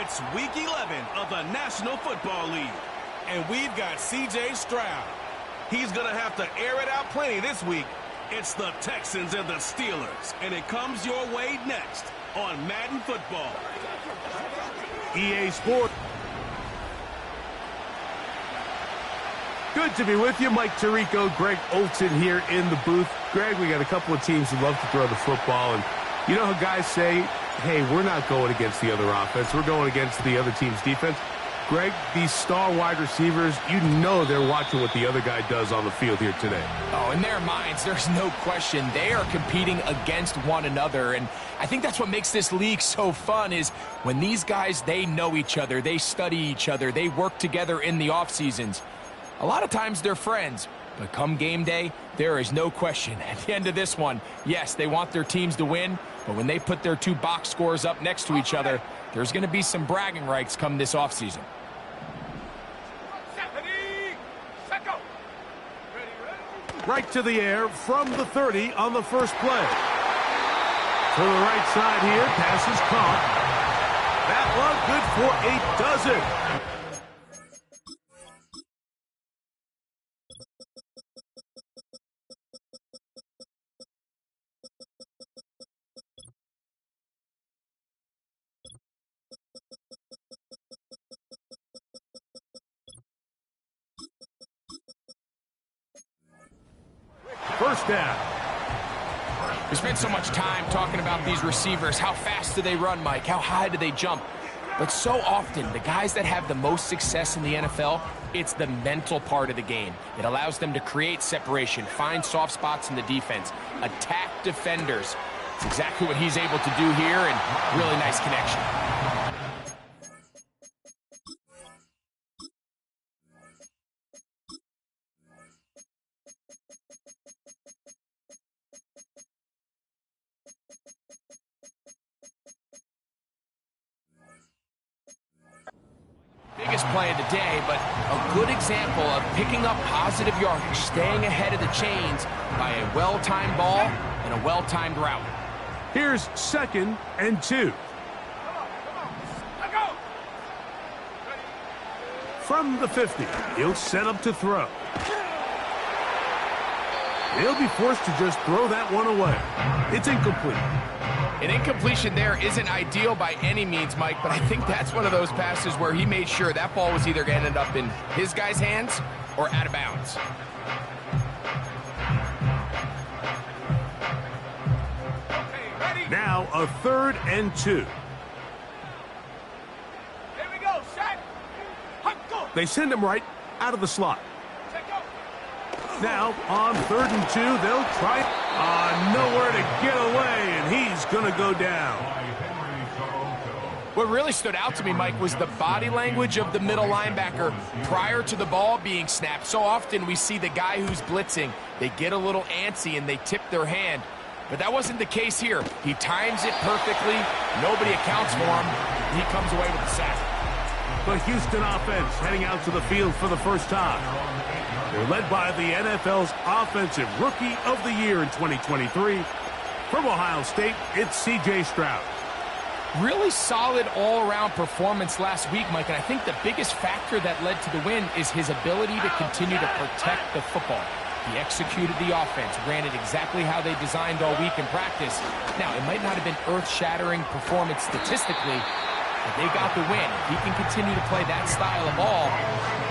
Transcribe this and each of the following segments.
It's Week 11 of the National Football League, and we've got C.J. Stroud. He's going to have to air it out plenty this week. It's the Texans and the Steelers, and it comes your way next on Madden Football. EA Sports. Good to be with you. Mike Tirico, Greg Olson here in the booth. Greg, we got a couple of teams who love to throw the football, and you know how guys say, hey, we're not going against the other offense. We're going against the other team's defense. Greg, these star wide receivers, you know they're watching what the other guy does on the field here today. Oh, in their minds, there's no question. They are competing against one another, and I think that's what makes this league so fun is when these guys, they know each other, they study each other, they work together in the off seasons. A lot of times they're friends, but come game day, there is no question. At the end of this one, yes, they want their teams to win, but when they put their two box scores up next to each other, there's going to be some bragging rights come this offseason. Right to the air from the 30 on the first play. To the right side here, pass is caught. That one good for a dozen. First down. We spent so much time talking about these receivers. How fast do they run, Mike? How high do they jump? But so often, the guys that have the most success in the NFL, it's the mental part of the game. It allows them to create separation, find soft spots in the defense, attack defenders. It's exactly what he's able to do here, and really nice connection. Biggest play of the day, but a good example of picking up positive yardage, staying ahead of the chains by a well-timed ball and a well-timed route. Here's 2nd and 2. From the 50, he'll set up to throw. He'll be forced to just throw that one away. It's incomplete. An incompletion there isn't ideal by any means, Mike, but I think that's one of those passes where he made sure that ball was either going to end up in his guy's hands or out of bounds. Now a 3rd and 2. Here we go, set. They send him right out of the slot. Now on 3rd and 2, they'll try it. Nowhere to get away, and he's going to go down. What really stood out to me, Mike, was the body language of the middle linebacker prior to the ball being snapped. So often we see the guy who's blitzing, they get a little antsy and they tip their hand. But that wasn't the case here. He times it perfectly. Nobody accounts for him. He comes away with the sack. The Houston offense heading out to the field for the first time. They're led by the NFL's Offensive Rookie of the Year in 2023. From Ohio State, it's C.J. Stroud. Really solid all-around performance last week, Mike, and I think the biggest factor that led to the win is his ability to continue to protect the football. He executed the offense, ran it exactly how they designed all week in practice. Now, it might not have been earth-shattering performance statistically, but they got the win. If he can continue to play that style of ball,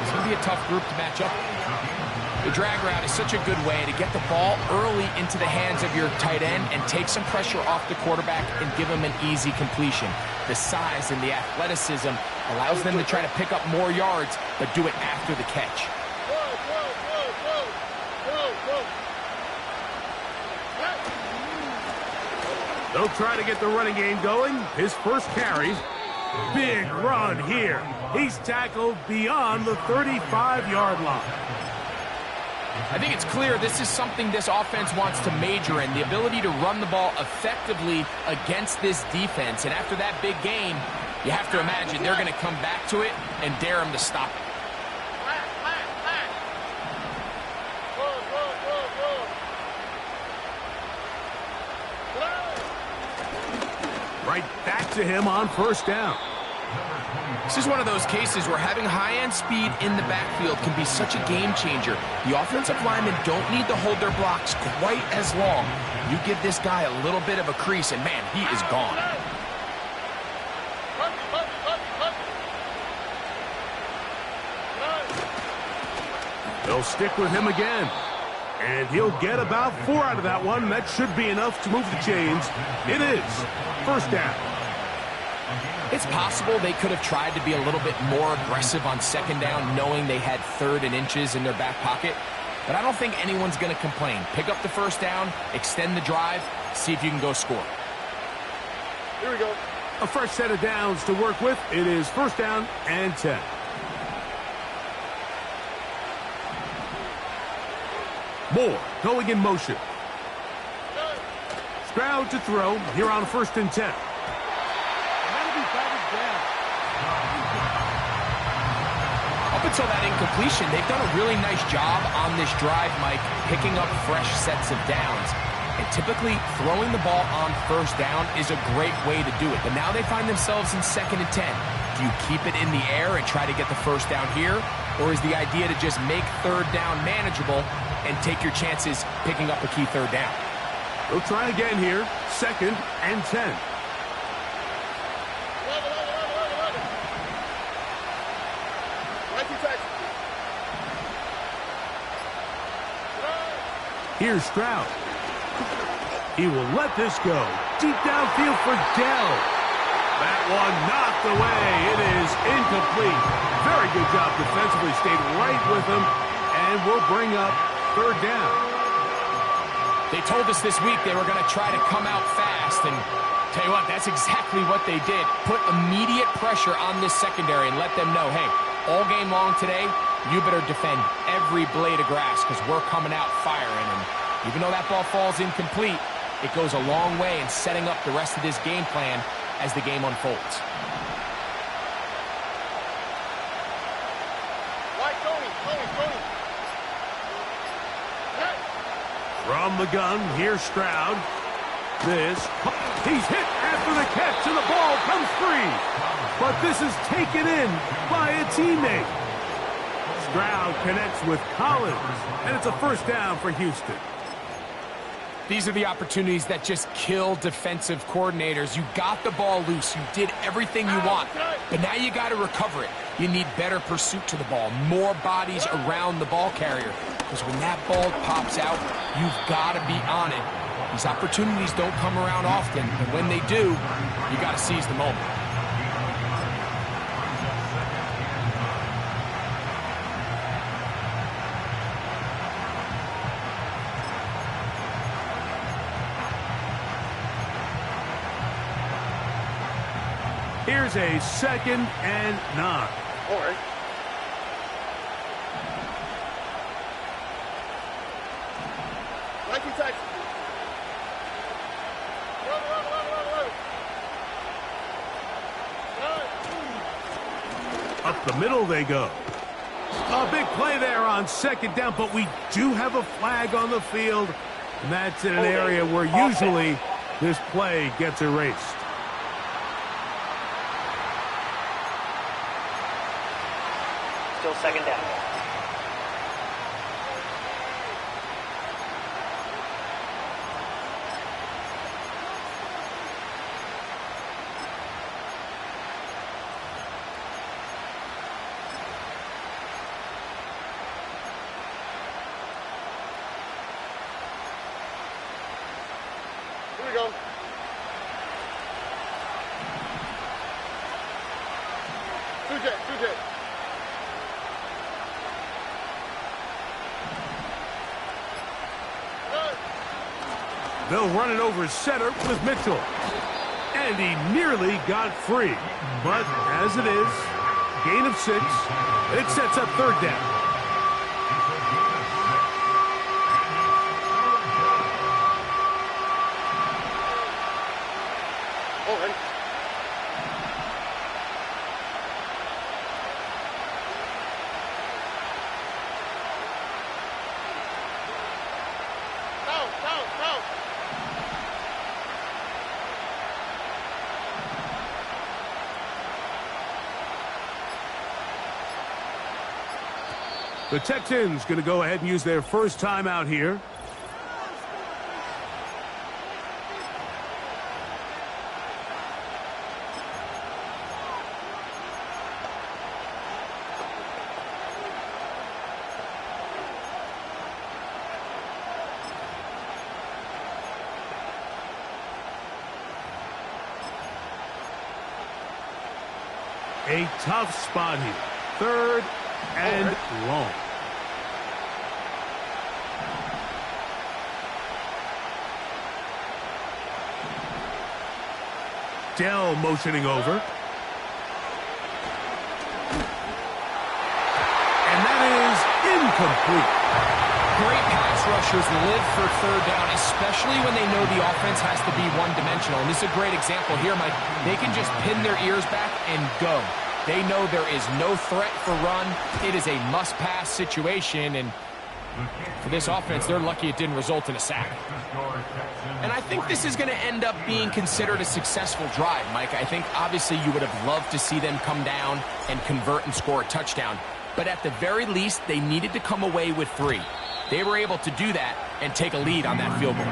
it's going to be a tough group to match up with. The drag route is such a good way to get the ball early into the hands of your tight end and take some pressure off the quarterback and give him an easy completion. The size and the athleticism allows them to try to pick up more yards, but do it after the catch. They'll try to get the running game going. His first carry. Big run here. He's tackled beyond the 35-yard line. I think it's clear this is something this offense wants to major in, the ability to run the ball effectively against this defense. And after that big game, you have to imagine they're going to come back to it and dare him to stop it. Right back to him on first down. This is one of those cases where having high-end speed in the backfield can be such a game changer. The offensive linemen don't need to hold their blocks quite as long. You give this guy a little bit of a crease, and man, he is gone. They'll stick with him again. And he'll get about 4 out of that one. That should be enough to move the chains. It is first down. It's possible they could have tried to be a little bit more aggressive on second down, knowing they had 3rd and inches in their back pocket. But I don't think anyone's going to complain. Pick up the first down, extend the drive, see if you can go score. Here we go. A fresh set of downs to work with. It is first down and 10. Moore going in motion. Stroud to throw here on 1st and 10. Up until that incompletion, they've done a really nice job on this drive, Mike, picking up fresh sets of downs. And typically, throwing the ball on 1st down is a great way to do it. But now they find themselves in 2nd and 10. Do you keep it in the air and try to get the first down here? Or is the idea to just make 3rd down manageable and take your chances picking up a key 3rd down? They'll try again here, 2nd and 10. Here's Stroud. He will let this go. Deep downfield for Dell. That one knocked away. It is incomplete. Very good job defensively. Stayed right with him. And will bring up 3rd down. They told us this week they were going to try to come out fast. And tell you what, that's exactly what they did. Put immediate pressure on this secondary and let them know, hey, all game long today, you better defend every blade of grass because we're coming out firing. And even though that ball falls incomplete, it goes a long way in setting up the rest of this game plan as the game unfolds. From the gun, here's Stroud. He's hit after the catch, and the ball comes free. But this is taken in by a teammate. Stroud connects with Collins, and it's a first down for Houston. These are the opportunities that just kill defensive coordinators. You got the ball loose. You did everything you want. But now you got to recover it. You need better pursuit to the ball, more bodies around the ball carrier. Because when that ball pops out, you've got to be on it. These opportunities don't come around often, but when they do, you got to seize the moment. Here's a 2nd and 9. All right. Like you Texans. Up the middle they go. A big play there on 2nd down, but we do have a flag on the field. And that's in an area where usually this play gets erased. Still 2nd down. Here we go. Two jet. They'll run it over center with Mitchell. And he nearly got free. But as it is, gain of 6. It sets up 3rd down. All right. Out. The Texans going to go ahead and use their first timeout here. A tough spot here. Third and long. Dell motioning over. And that is incomplete. Great pass rushers live for third down, especially when they know the offense has to be one-dimensional. And this is a great example here, Mike. They can just pin their ears back and go. They know there is no threat for run. It is a must-pass situation, and for this offense, they're lucky it didn't result in a sack. And I think this is going to end up being considered a successful drive, Mike. I think, obviously, you would have loved to see them come down and convert and score a touchdown. But at the very least, they needed to come away with 3. They were able to do that and take a lead on that field goal.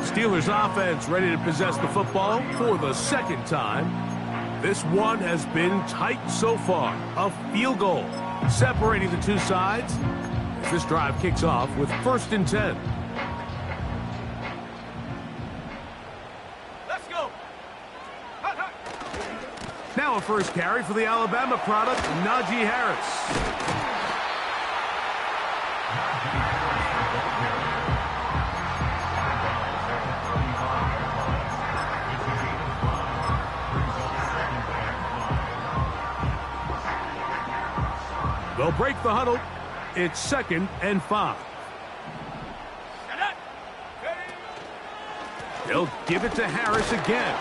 Steelers offense ready to possess the football for the second time. This one has been tight so far. A field goal separating the two sides. This drive kicks off with 1st and 10. Let's go. Now a first carry for the Alabama product, Najee Harris. They'll break the huddle. It's 2nd and 5. They'll give it to Harris again.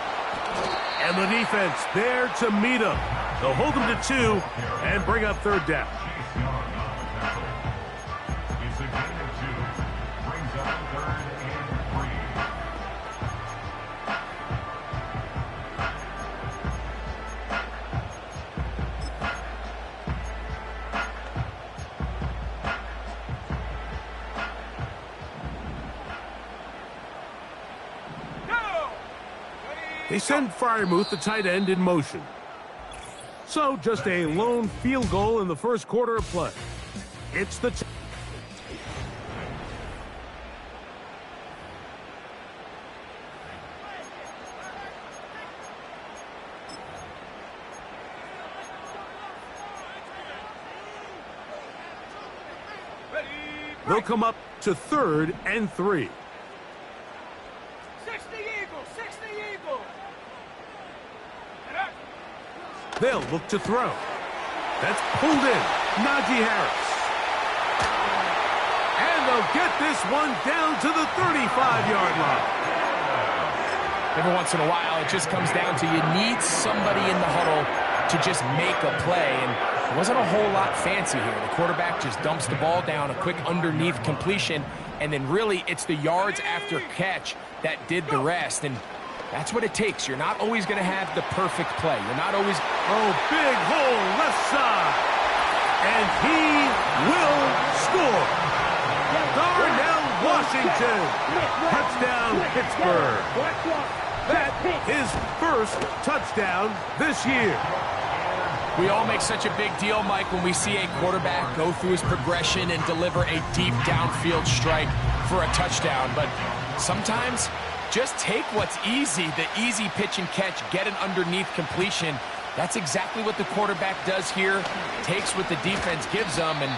And the defense there to meet him. They'll hold him to 2 and bring up 3rd down. They send Freiermuth, the tight end, in motion. So just a lone field goal in the first quarter of play. It's the... They'll come up to 3rd and 3. They'll look to throw. That's pulled in. Najee Harris. And they'll get this one down to the 35-yard line. Every once in a while, it just comes down to you need somebody in the huddle to just make a play. And it wasn't a whole lot fancy here. The quarterback just dumps the ball down, a quick underneath completion, and then really it's the yards after catch that did the rest. And that's what it takes. You're not always going to have the perfect play. You're not always... Oh, big hole left side. And he will score. Darnell Washington. Touchdown, Pittsburgh. That his first touchdown this year. We all make such a big deal, Mike, when we see a quarterback go through his progression and deliver a deep downfield strike for a touchdown. But sometimes... just take what's easy, the easy pitch and catch, get an underneath completion. That's exactly what the quarterback does here. Takes what the defense gives them, and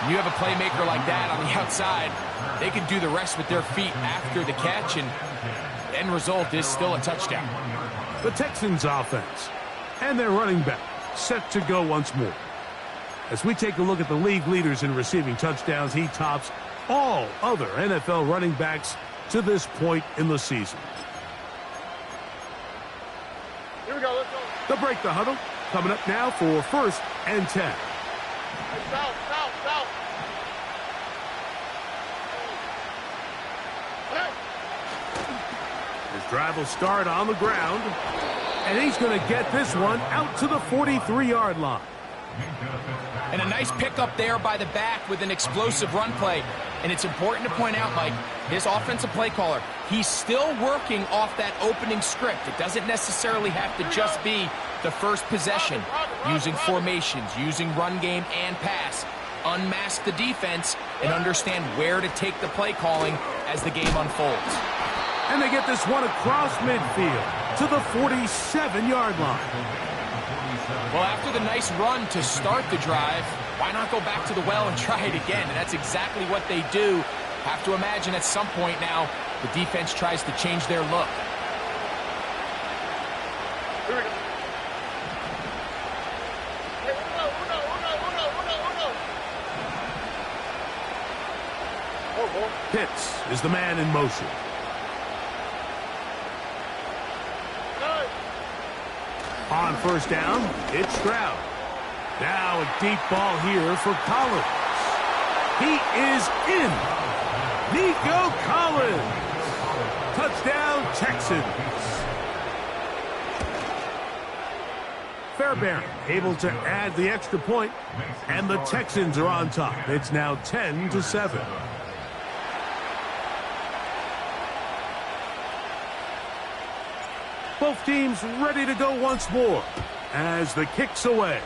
you have a playmaker like that on the outside. They can do the rest with their feet after the catch, and the end result is still a touchdown. The Texans offense and their running back set to go once more. As we take a look at the league leaders in receiving touchdowns, he tops all other NFL running backs to this point in the season. Here we go, let's go. They'll break the huddle. Coming up now for 1st and 10. Hey, south, south, south. Hey. His drive will start on the ground. And he's going to get this one out to the 43-yard line. And a nice pickup there by the back with an explosive run play. And it's important to point out, Mike, his offensive play caller, he's still working off that opening script. It doesn't necessarily have to just be the first possession. Using formations, using run game and pass. Unmask the defense and understand where to take the play calling as the game unfolds. And they get this one across midfield to the 47-yard line. Well, after the nice run to start the drive, why not go back to the well and try it again? And that's exactly what they do. Have to imagine at some point now, the defense tries to change their look. Here we go. Oh, boy. Pitts is the man in motion. On first down, it's Stroud. Now a deep ball here for Collins. He is in. Nico Collins. Touchdown, Texans. Fairbairn able to add the extra point, and the Texans are on top. It's now 10-7. Both teams ready to go once more as the kick's away.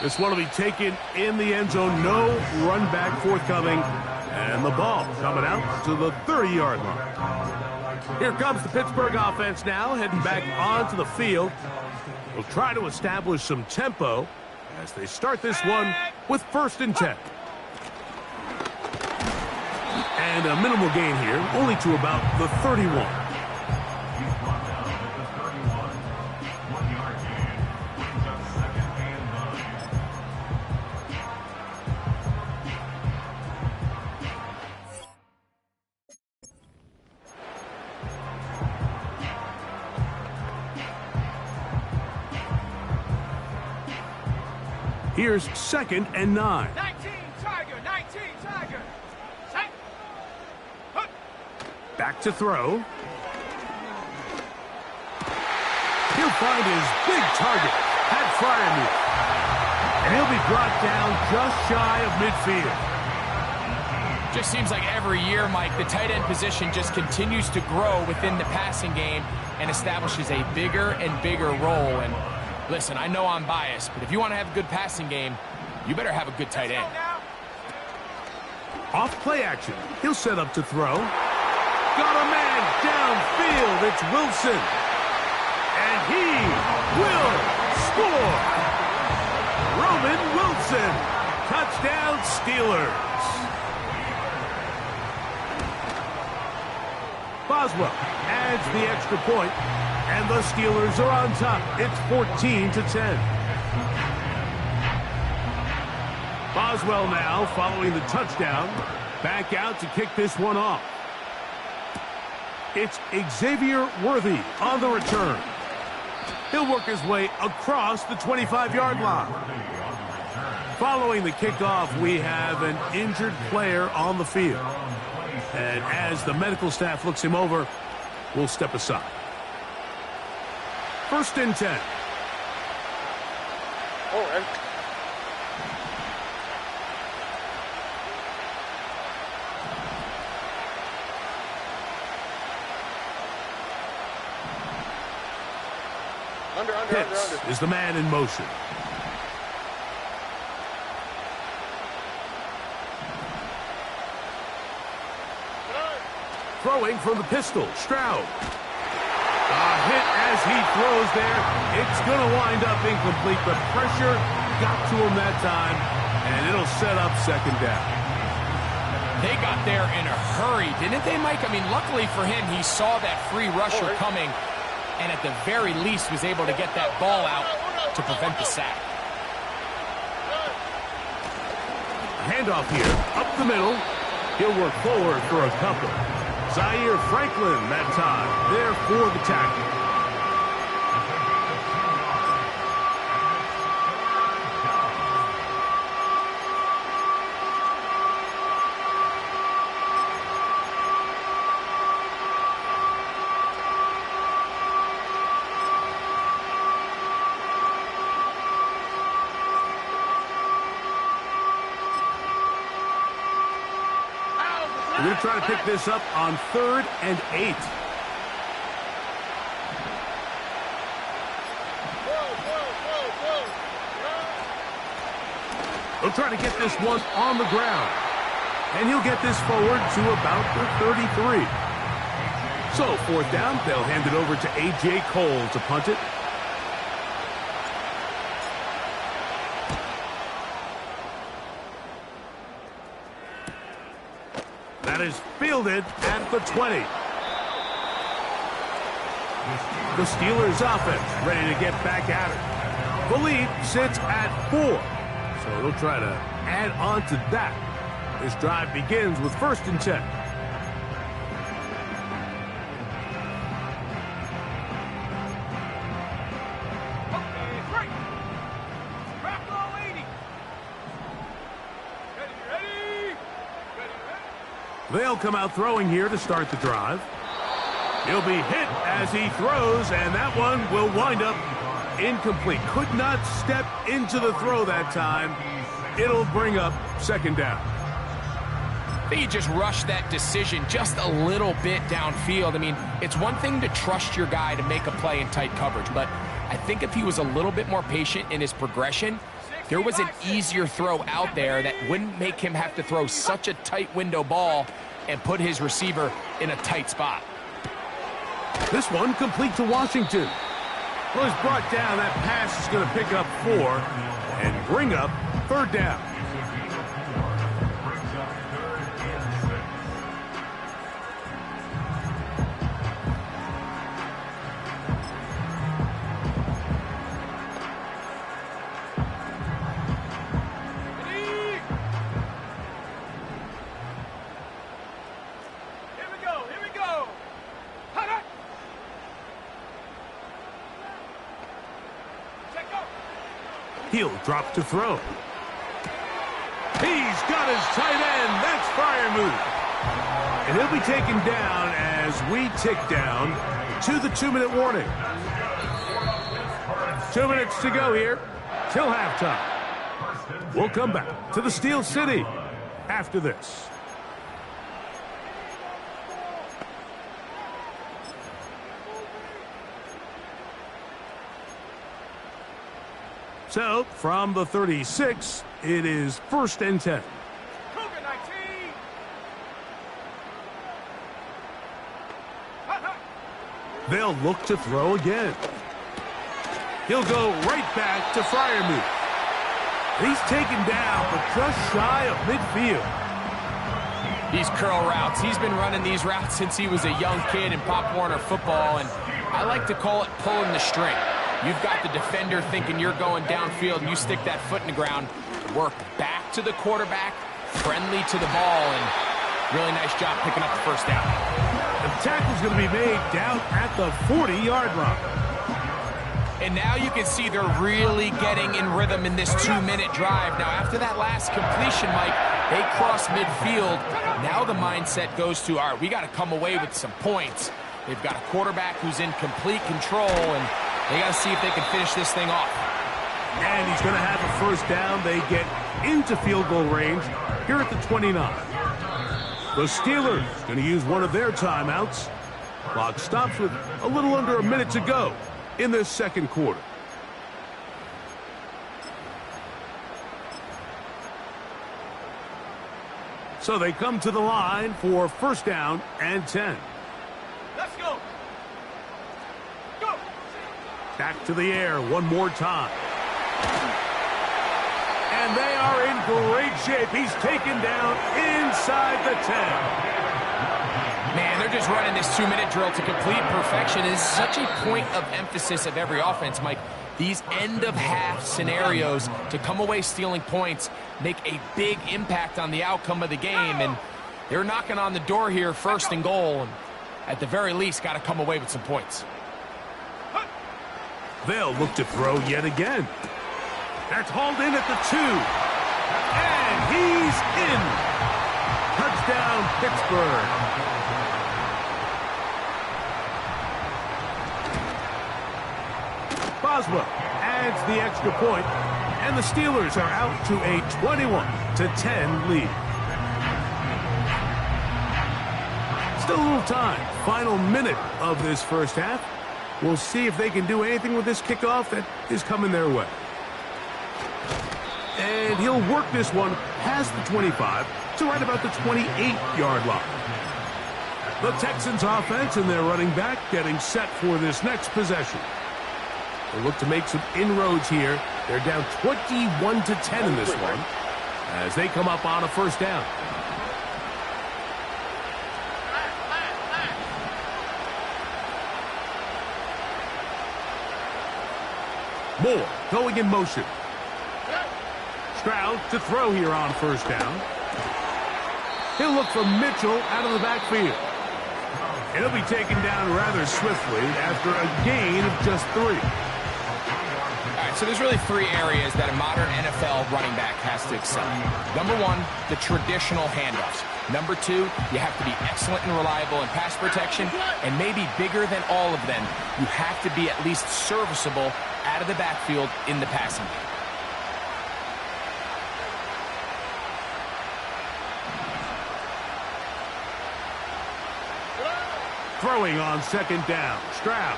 This one will be taken in the end zone. No run back forthcoming. And the ball coming out to the 30-yard line. Here comes the Pittsburgh offense now, heading back onto the field. We'll try to establish some tempo as they start this one with 1st and 10. And a minimal gain here, only to about the 31. Here's 2nd and 9. 19 Tiger, 19 Tiger. Set. Hook. Back to throw. He'll find his big target. Had Freiermuth. And he'll be brought down just shy of midfield. Just seems like every year, Mike, the tight end position just continues to grow within the passing game and establishes a bigger and bigger role. And listen, I know I'm biased, but if you want to have a good passing game, you better have a good tight end. Off play action. He'll set up to throw. Got a man downfield. It's Wilson. And he will score. Roman Wilson. Touchdown, Steelers. Boswell adds the extra point, and the Steelers are on top. It's 14-10. Boswell now following the touchdown. Back out to kick this one off. It's Xavier Worthy on the return. He'll work his way across the 25-yard line. Following the kickoff, we have an injured player on the field. And as the medical staff looks him over, we'll step aside. 1st and 10. Oh, and under. Pitts is the man in motion. Throwing from the pistol, Stroud. A hit as he throws there. It's going to wind up incomplete. The pressure got to him that time, and it'll set up 2nd down. They got there in a hurry, didn't they, Mike? I mean, luckily for him, he saw that free rusher coming, and at the very least was able to get that ball out to prevent the sack. Handoff here, up the middle. He'll work forward for a couple. Zaire Franklin that time, there for the tackle. We're going to try to pick this up on 3rd and 8. They'll try to get this one on the ground. And he'll get this forward to about the 33. So, 4th down, they'll hand it over to A.J. Cole to punt it. That is fielded at the 20. The Steelers offense ready to get back at it. The lead sits at 4. So they'll try to add on to that. This drive begins with 1st and 10. They'll come out throwing here to start the drive. He'll be hit as he throws, and that one will wind up incomplete. Could not step into the throw that time. It'll bring up 2nd down. He just rushed that decision just a little bit downfield. I mean, it's one thing to trust your guy to make a play in tight coverage, but I think if he was a little bit more patient in his progression, there was an easier throw out there that wouldn't make him have to throw such a tight window ball and put his receiver in a tight spot. This one complete to Washington. Well, it's brought down. That pass is going to pick up 4 and bring up 3rd down. He'll drop to throw. He's got his tight end. That's Freiermuth. And he'll be taken down as we tick down to the 2-minute warning. 2 minutes to go here till halftime. We'll come back to the Steel City after this. So, from the 36, it is 1st and 10. Cougar 19. They'll look to throw again. He'll go right back to Freiermuth. He's taken down, but just shy of midfield. These curl routes, he's been running these routes since he was a young kid in Pop Warner football, and I like to call it pulling the string. You've got the defender thinking you're going downfield, and you stick that foot in the ground, work back to the quarterback, friendly to the ball, and really nice job picking up the 1st down. The tackle's going to be made down at the 40-yard line. And now you can see they're really getting in rhythm in this 2-minute drive. Now, after that last completion, Mike, they cross midfield. Now the mindset goes to, all right, we got to come away with some points. They've got a quarterback who's in complete control, and they got to see if they can finish this thing off. And he's going to have a 1st down. They get into field goal range here at the 29. The Steelers going to use one of their timeouts. Clock stops with a little under a minute to go in this 2nd quarter. So they come to the line for 1st down and 10. Let's go. Go. Back to the air one more time. And they are in great shape. He's taken down inside the 10. Man, they're just running this 2-minute drill to complete perfection. It is such a point of emphasis of every offense, Mike. These end-of-half scenarios to come away stealing points make a big impact on the outcome of the game. And they're knocking on the door here, 1st and goal. And at the very least, got to come away with some points. They'll look to throw yet again. That's hauled in at the 2. And he's in. Touchdown, Pittsburgh. Boswell adds the extra point, and the Steelers are out to a 21-10 lead. Still a little time. Final minute of this first half. We'll see if they can do anything with this kickoff that is coming their way. And he'll work this one past the 25 to right about the 28-yard line. The Texans offense and their running back getting set for this next possession. They look to make some inroads here. They're down 21-10 in this one as they come up on a first down. Moore going in motion. Stroud to throw here on first down. He'll look for Mitchell out of the backfield. And he'll be taken down rather swiftly after a gain of just 3. All right, so there's really 3 areas that a modern NFL running back has to excel. Number 1, the traditional handoffs. Number 2, you have to be excellent and reliable in pass protection. And maybe bigger than all of them, you have to be at least serviceable out of the backfield in the passing game. Throwing on second down. Stroud.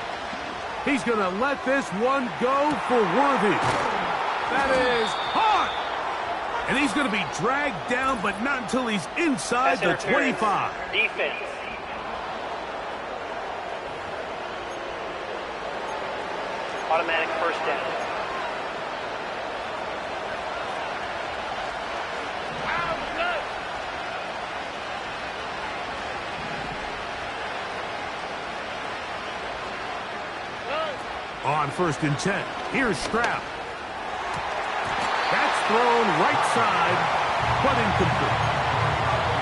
He's going to let this one go for Worthy. That is hard. And he's going to be dragged down, but not until he's inside the 25. Defense. Automatic first down. On first and 10, here's Stroud. That's thrown right side, but incomplete.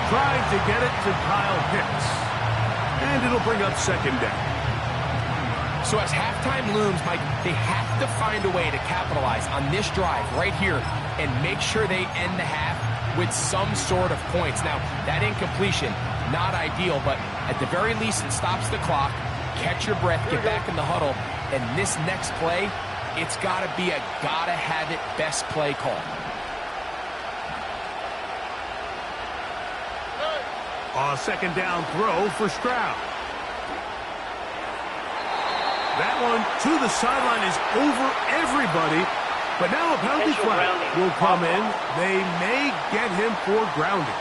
Trying to get it to Kyle Pitts. And it'll bring up second down. So as halftime looms, Mike, they have to find a way to capitalize on this drive right here and make sure they end the half with some sort of points. Now, that incompletion, not ideal, but at the very least, it stops the clock. Catch your breath, get back in the huddle, and this next play, it's got to be a gotta-have-it best play call. A second down throw for Stroud. That one to the sideline is over everybody, but now a penalty flag will come in. They may get him for grounding.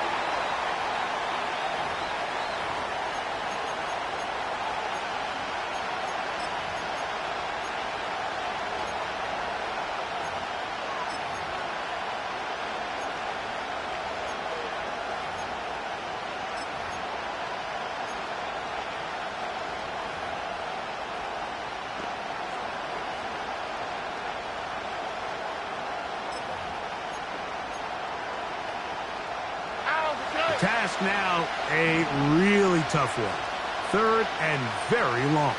Task now, a really tough one. 3rd and very long.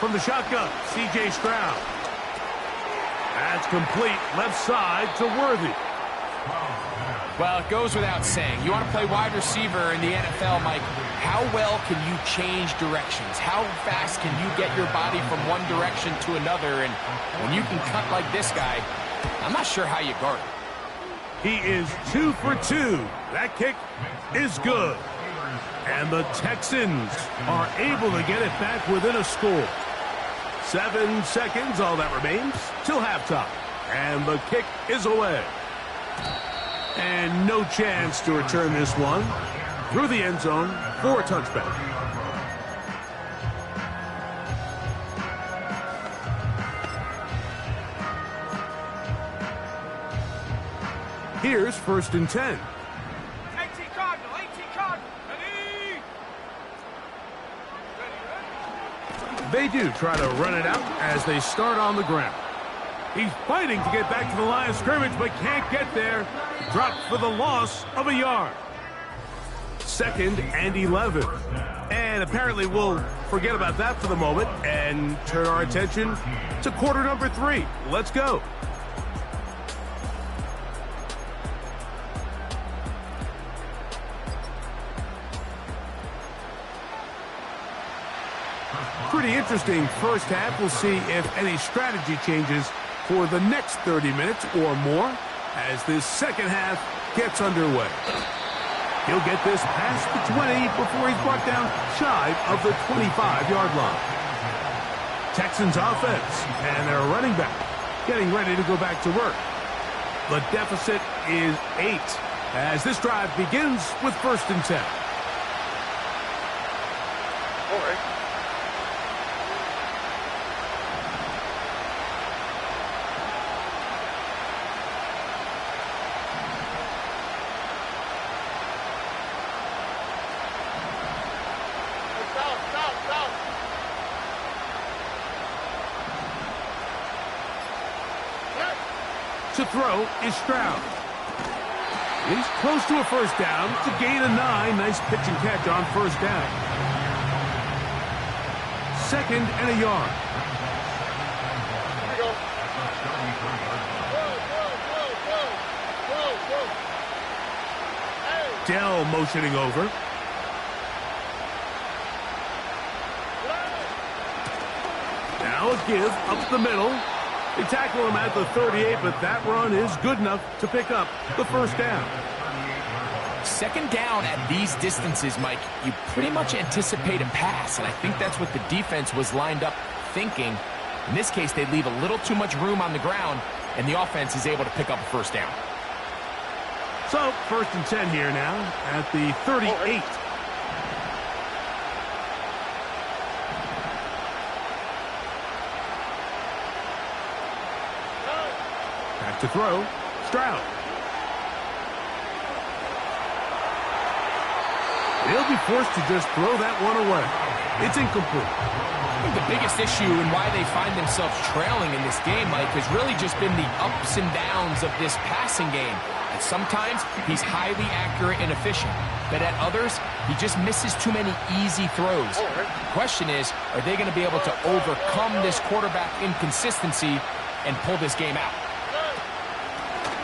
From the shotgun, C.J. Stroud. That's complete, left side to Worthy. Well, it goes without saying. You want to play wide receiver in the NFL, Mike, how well can you change directions? How fast can you get your body from one direction to another? And when you can cut like this guy, I'm not sure how you guard it. He is 2 for 2. That kick is good. And the Texans are able to get it back within a score. 7 seconds, all that remains, till halftime. And the kick is away. And no chance to return this one through the end zone for a touchback. Here's 1st and 10. 18 Cardinal, 18 Cardinal. Ready? They do try to run it out as they start on the ground. He's fighting to get back to the line of scrimmage, but can't get there. Dropped for the loss of a yard. 2nd and 11. And apparently we'll forget about that for the moment and turn our attention to quarter number 3. Let's go. Pretty interesting first half. We'll see if any strategy changes for the next 30 minutes or more. as this second half gets underway. He'll get this past the 20 before he's brought down shy of the 25-yard line. Texans offense and their running back getting ready to go back to work. The deficit is 8 as this drive begins with 1st and 10. All right. To throw is Stroud. He's close to a 1st down. It's a gain of 9. Nice pitch and catch on 1st down. 2nd and a yard. Here we go. Whoa. Hey. Dell motioning over. Now a give up the middle. They tackle him at the 38, but that run is good enough to pick up the 1st down. 2nd down at these distances, Mike, you pretty much anticipate a pass, and I think that's what the defense was lined up thinking. In this case, they leave a little too much room on the ground, and the offense is able to pick up a 1st down. So, 1st and 10 here now at the 38. Back to throw, Stroud. He'll be forced to just throw that one away. It's incomplete. I think the biggest issue and why they find themselves trailing in this game, Mike, has really just been the ups and downs of this passing game. And sometimes he's highly accurate and efficient, but at others, he just misses too many easy throws. The question is, are they going to be able to overcome this quarterback inconsistency and pull this game out?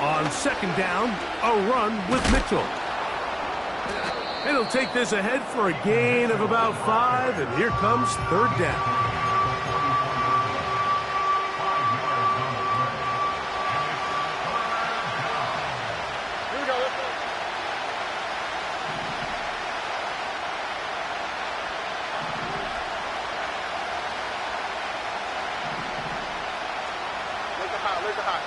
On 2nd down, a run with Mitchell. And he'll take this ahead for a gain of about 5, and here comes 3rd down. Here we go. Let's go. Where's the hot?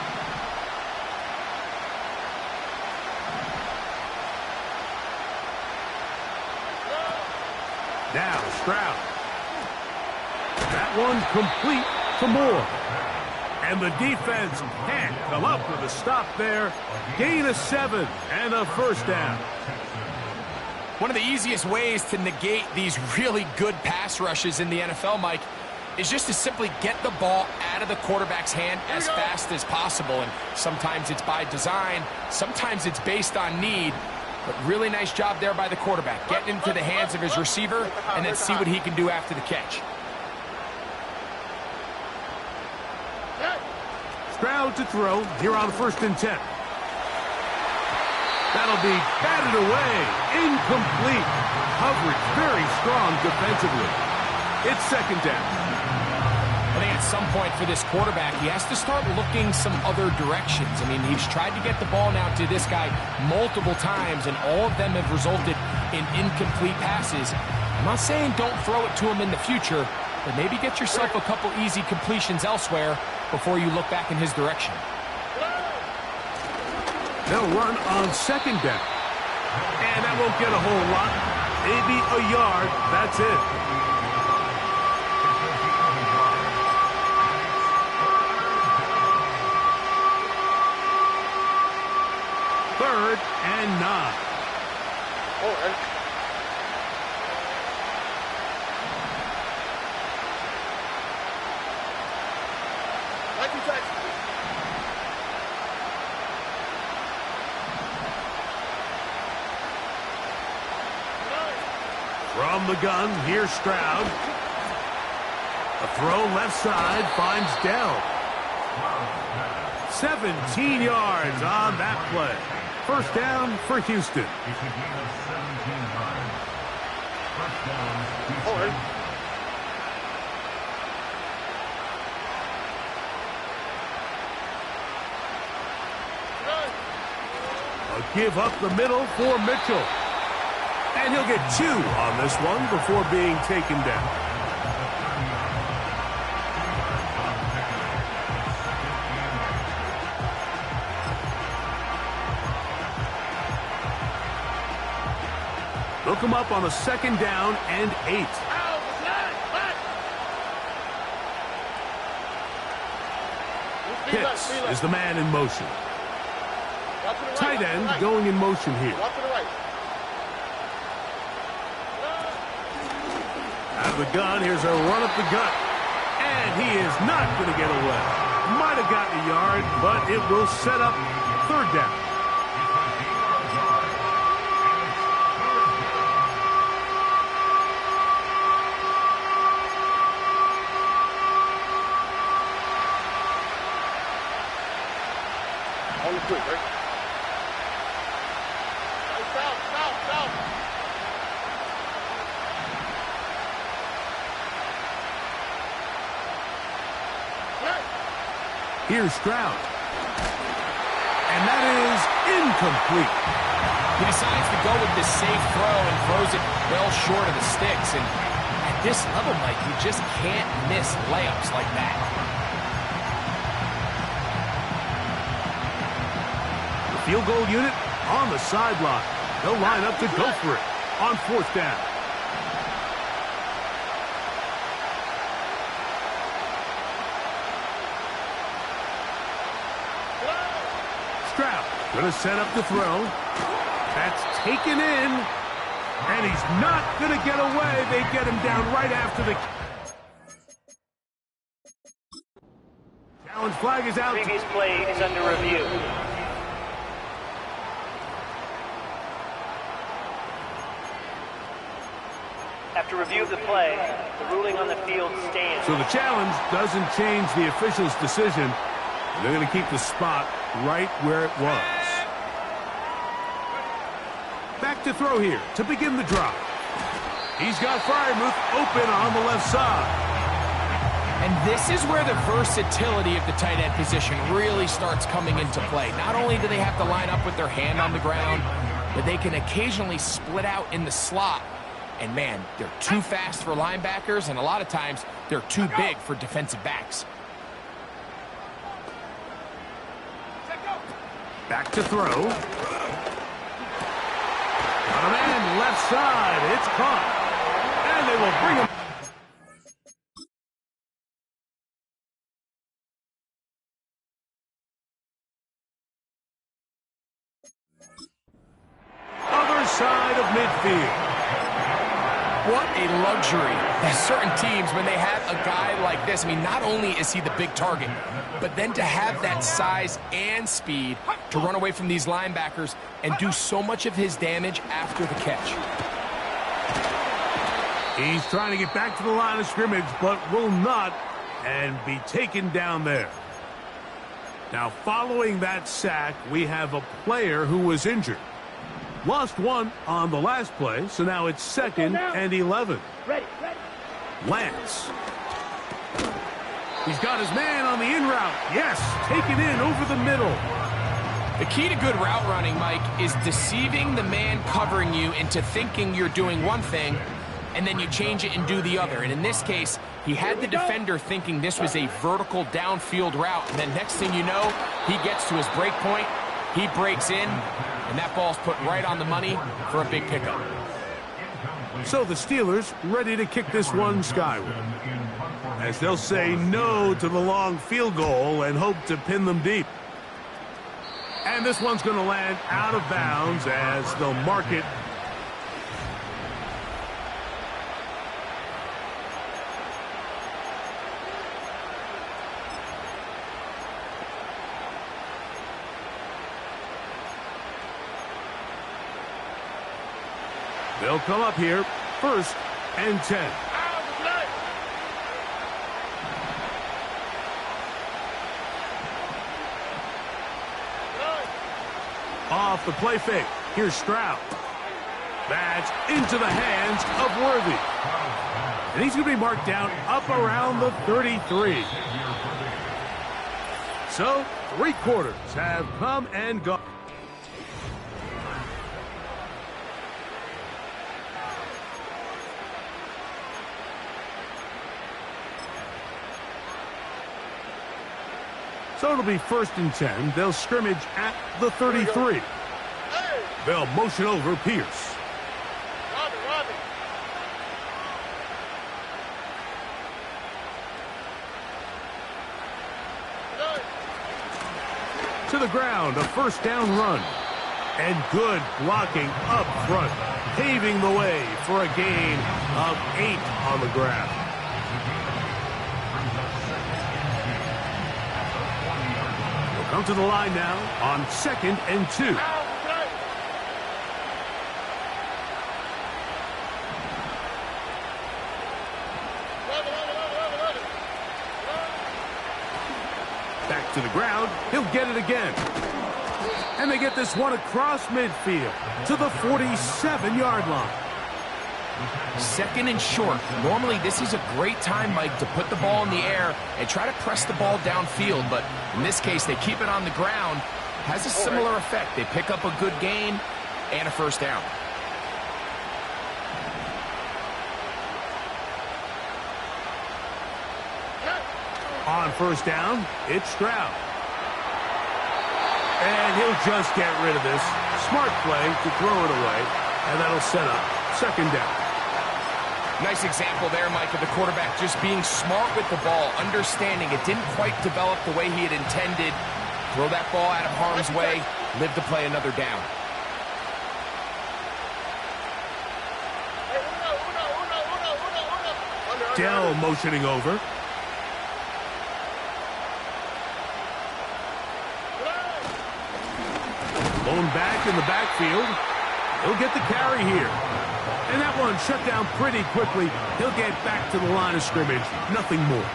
Now Stroud. That one complete to Moore. And the defense can't come up with a stop there. Gain of 7 and a 1st down. One of the easiest ways to negate these really good pass rushes in the NFL, Mike, is just to simply get the ball out of the quarterback's hand as fast as possible. And sometimes it's by design, sometimes it's based on need. But really nice job there by the quarterback, getting into the hands of his receiver and then see what he can do after the catch. Stroud to throw here on 1st and 10. That'll be batted away. Incomplete. Coverage very strong defensively. It's 2nd down. I think at some point for this quarterback, he has to start looking some other directions. I mean, he's tried to get the ball now to this guy multiple times, and all of them have resulted in incomplete passes. I'm not saying don't throw it to him in the future, but maybe get yourself a couple easy completions elsewhere before you look back in his direction. They'll run on 2nd down. And that won't get a whole lot. Maybe a yard. That's it. Third and 9. All right. Thank you, Texas. From the gun, here's Stroud. A throw left side finds Dell. 17 yards on that play. 1st down for Houston. All right. A give up the middle for Mitchell. And he'll get 2 on this one before being taken down. They'll come up on a 2nd down and 8. Pitts is the man in motion. Tight end going in motion here. Out of the gun, here's a run up the gut. And he is not going to get away. Might have gotten a yard, but it will set up 3rd down. On the quick, right? South. Here's Stroud. And that is incomplete. He decides to go with this safe throw and throws it well short of the sticks. And at this level, Mike, you just can't miss layups like that. The field goal unit on the sideline. They'll line up to go for it on 4th down. Stroud going to set up the throw. That's taken in. And he's not going to get away. They get him down right after the... Challenge flag is out. Previous play is under review. After review of the play, the ruling on the field stands. So the challenge doesn't change the official's decision. They're going to keep the spot right where it was. Back to throw here to begin the drive. He's got Freiermuth open on the left side. And this is where the versatility of the tight end position really starts coming into play. Not only do they have to line up with their hand on the ground, but they can occasionally split out in the slot. And man, they're too fast for linebackers, and a lot of times they're too big for defensive backs. Back to throw. Got a man left side. It's caught. And they will bring him. Other side of midfield. What a luxury. There's certain teams, when they have a guy like this, I mean, not only is he the big target, but then to have that size and speed to run away from these linebackers and do so much of his damage after the catch. He's trying to get back to the line of scrimmage, but will not, and be taken down there. Now, following that sack, we have a player who was injured. Lost one on the last play, so now it's 2nd and 11. Ready. Lance. He's got his man on the in route. Yes, taken in over the middle. The key to good route running, Mike, is deceiving the man covering you into thinking you're doing one thing, and then you change it and do the other. And in this case, he had the defender thinking this was a vertical downfield route, and then next thing you know, he gets to his break point, he breaks in, and that ball's put right on the money for a big pickup. So the Steelers ready to kick this one skyward, as they'll say no to the long field goal and hope to pin them deep. And this one's going to land out of bounds as they'll mark it. They'll come up here, 1st and 10. Off the play fake. Here's Stroud. That's into the hands of Worthy. And he's going to be marked down up around the 33. So, 3 quarters have come and gone. So it'll be 1st and 10. They'll scrimmage at the 33. Hey! They'll motion over Pierce. Robin. To the ground, a 1st down run. And good blocking up front, paving the way for a gain of 8 on the ground. We'll come to the line now on 2nd and 2. Back to the ground, he'll get it again. And they get this one across midfield to the 47-yard line. 2nd and short. Normally, this is a great time, Mike, to put the ball in the air and try to press the ball downfield. But in this case, they keep it on the ground. Has a similar effect. They pick up a good gain and a 1st down. On 1st down, it's Stroud. And he'll just get rid of this. Smart play to throw it away. And that'll set up 2nd down. Nice example there, Mike, of the quarterback just being smart with the ball, understanding it didn't quite develop the way he had intended. Throw that ball out of harm's way, live to play another down. Dell motioning over. Blown back in the backfield. He'll get the carry here. And that one shut down pretty quickly. He'll get back to the line of scrimmage. Nothing more.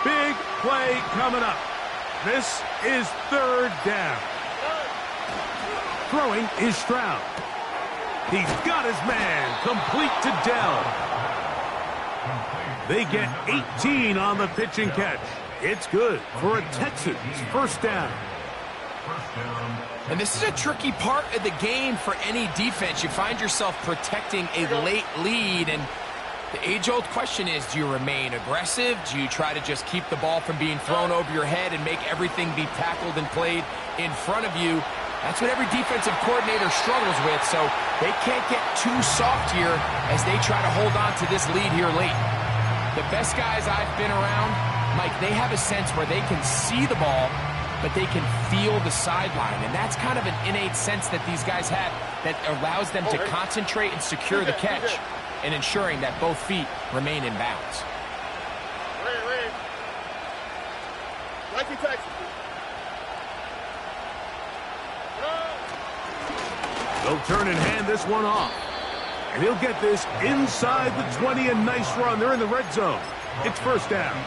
Big play coming up. This is 3rd down. Throwing is Stroud. He's got his man complete to Dell. They get 18 on the pitch and catch. It's good for a Texans 1st down. And this is a tricky part of the game for any defense. You find yourself protecting a late lead, and the age-old question is, do you remain aggressive? Do you try to just keep the ball from being thrown over your head and make everything be tackled and played in front of you? That's what every defensive coordinator struggles with, so they can't get too soft here as they try to hold on to this lead here late. The best guys I've been around, Mike, they have a sense where they can see the ball, but they can feel the sideline, and that's kind of an innate sense that these guys have that allows them to concentrate and secure the catch, and ensuring that both feet remain in bounds. They'll turn and hand this one off. And he'll get this inside the 20, a nice run. They're in the red zone. It's 1st down.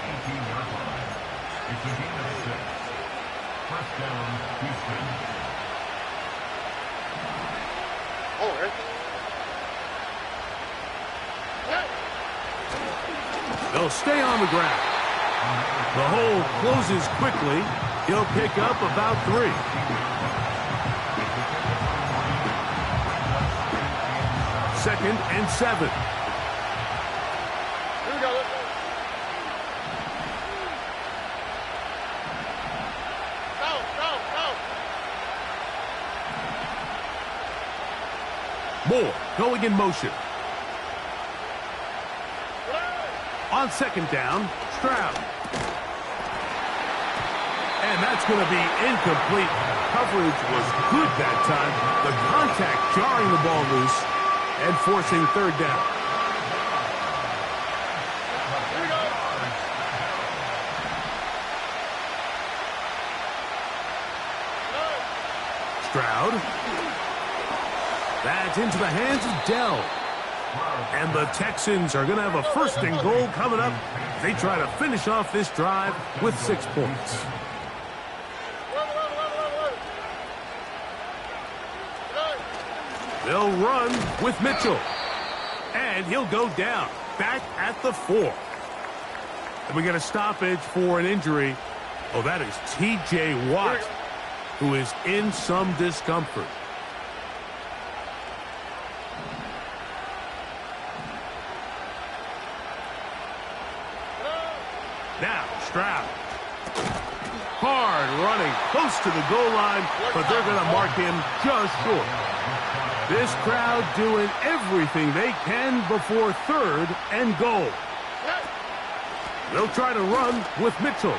They'll stay on the ground. The hole closes quickly. He'll pick up about 3. Second and 7. Here we go. Let's go. Moore going in motion. On 2nd down, Stroud. And that's going to be incomplete. Coverage was good that time. The contact jarring the ball loose and forcing 3rd down. Stroud. That's into the hands of Dell. And the Texans are going to have a 1st and goal coming up. They try to finish off this drive with 6 points. They'll run with Mitchell. And he'll go down, back at the 4. And we get a stoppage for an injury. Oh, that is T.J. Watt, who is in some discomfort. Now, Stroud. Hard running, close to the goal line, but they're going to mark him just short. This crowd doing everything they can before 3rd and goal. They'll try to run with Mitchell.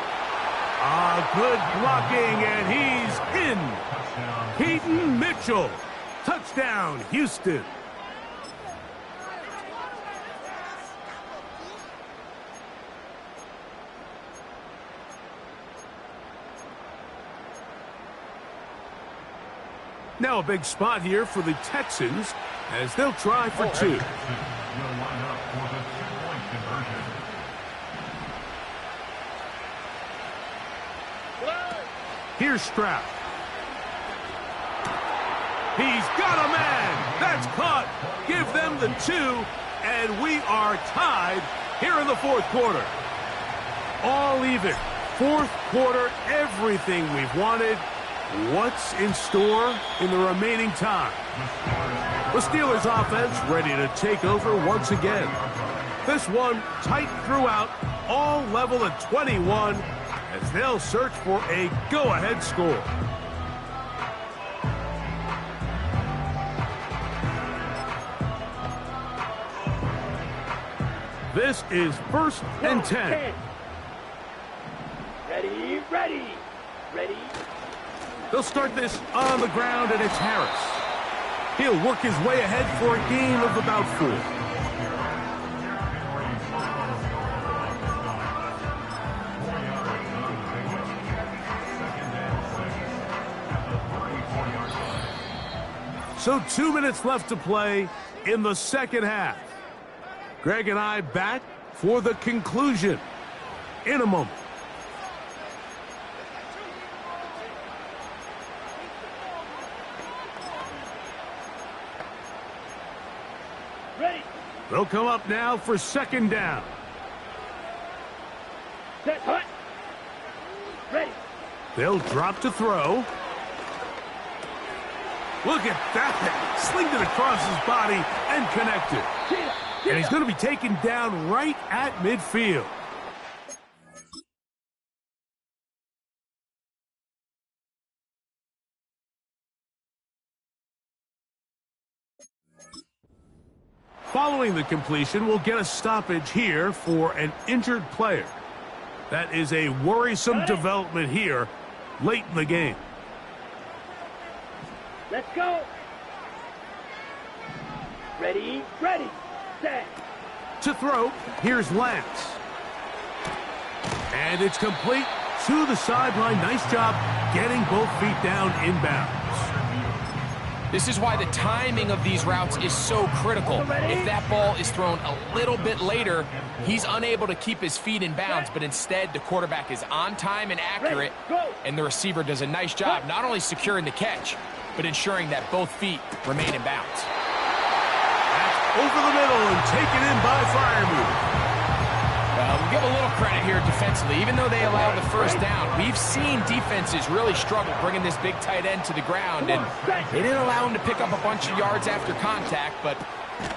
Good blocking, and he's in. Peyton Mitchell. Touchdown, Houston. Now a big spot here for the Texans as they'll try for 2. Here's Stroud. He's got a man. That's caught. Give them the 2, and we are tied here in the 4th quarter. All even. 4th quarter, everything we've wanted. What's in store in the remaining time? The Steelers offense ready to take over once again. This one tight throughout, all level at 21 as they'll search for a go-ahead score. This is 1st and 10. Ready, ready, ready. They'll start this on the ground, and it's Harris. He'll work his way ahead for a gain of about 4. So 2 minutes left to play in the 2nd half. Greg and I back for the conclusion in a moment. They'll come up now for 2nd down. Set, hut. Ready. They'll drop to throw. Look at that. Slinged it across his body and connected. And he's going to be taken down right at midfield. Following the completion, we'll get a stoppage here for an injured player. That is a worrisome development here late in the game. Let's go. Ready, ready, set. To throw, here's Lance. And it's complete to the sideline. Nice job getting both feet down inbounds. This is why the timing of these routes is so critical. If that ball is thrown a little bit later, he's unable to keep his feet in bounds, but instead the quarterback is on time and accurate, and the receiver does a nice job not only securing the catch, but ensuring that both feet remain in bounds. That's over the middle and taken in by Freiermuth. We'll give a little credit here defensively. Even though they allowed the 1st down, we've seen defenses really struggle bringing this big tight end to the ground, and they didn't allow him to pick up a bunch of yards after contact, but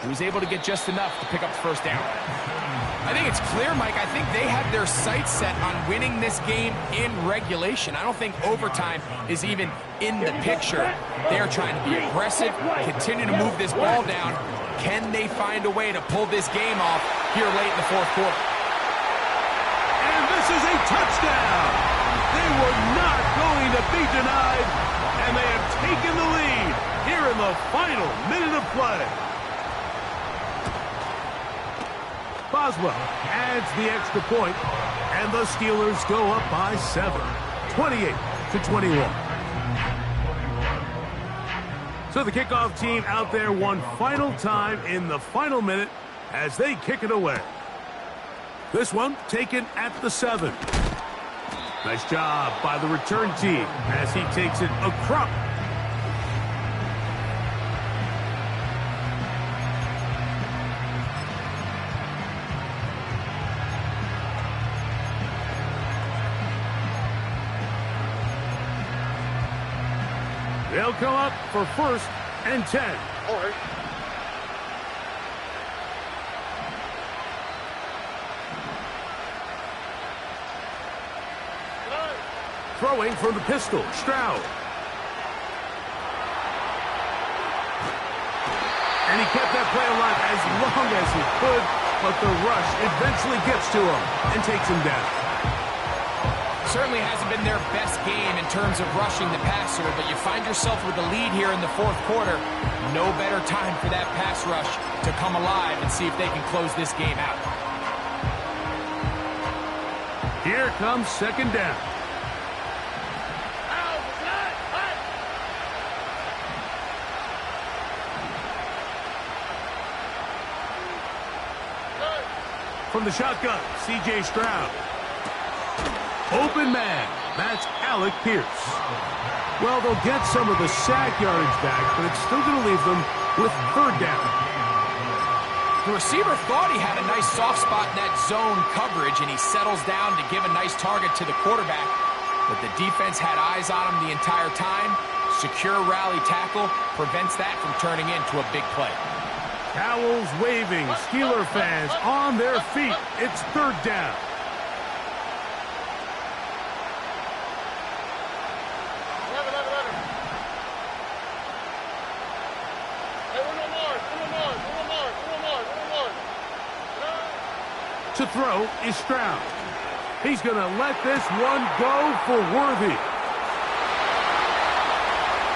he was able to get just enough to pick up the 1st down. I think it's clear, Mike. I think they have their sights set on winning this game in regulation. I don't think overtime is even in the picture. They are trying to be aggressive, continue to move this ball down. Can they find a way to pull this game off here late in the 4th quarter? This is a touchdown. They were not going to be denied, and they have taken the lead here in the final minute of play. Boswell adds the extra point, and the Steelers go up by 7, 28-21. So the kickoff team out there one final time in the final minute as they kick it away. This one taken at the 7. Nice job by the return team as he takes it across. They'll come up for 1st and 10. All right. Throwing from the pistol, Stroud. And he kept that play alive as long as he could, but the rush eventually gets to him and takes him down. Certainly hasn't been their best game in terms of rushing the passer, but you find yourself with the lead here in the 4th quarter. No better time for that pass rush to come alive and see if they can close this game out. Here comes 2nd down. From the shotgun, C.J. Stroud. Open man. That's Alec Pierce. Well, they'll get some of the sack yardage back, but it's still going to leave them with 3rd down. The receiver thought he had a nice soft spot in that zone coverage, and he settles down to give a nice target to the quarterback. But the defense had eyes on him the entire time. Secure rally tackle prevents that from turning into a big play. Towels waving, Steeler fans on their feet. It's 3rd down. To throw is Stroud. He's going to let this one go for Worthy.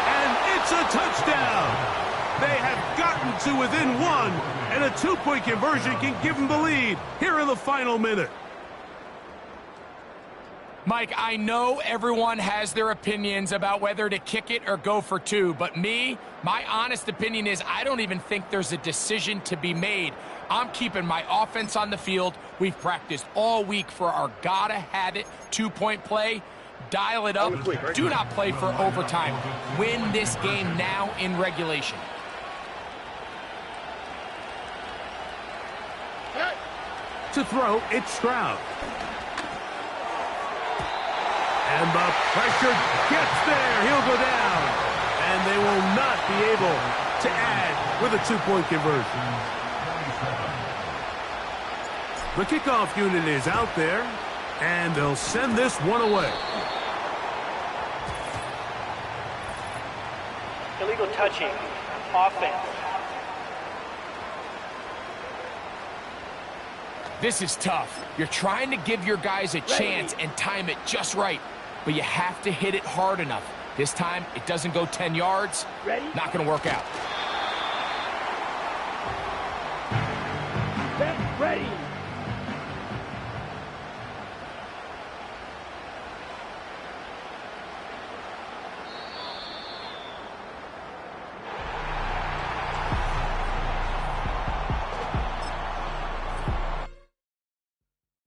And it's a touchdown. They have gotten to within 1, and a 2-point conversion can give them the lead here in the final minute. Mike, I know everyone has their opinions about whether to kick it or go for 2, but my honest opinion is I don't even think there's a decision to be made. I'm keeping my offense on the field. We've practiced all week for our gotta-have-it 2-point play. Dial it up. Do not play for overtime. Win this game now in regulation. To throw, it's Stroud. And the pressure gets there. He'll go down. And they will not be able to add with a 2-point conversion. The kickoff unit is out there, and they'll send this one away. Illegal touching. Offense. This is tough. You're trying to give your guys a chance and time it just right, but you have to hit it hard enough. This time, it doesn't go 10 yards. Not going to work out. Ready.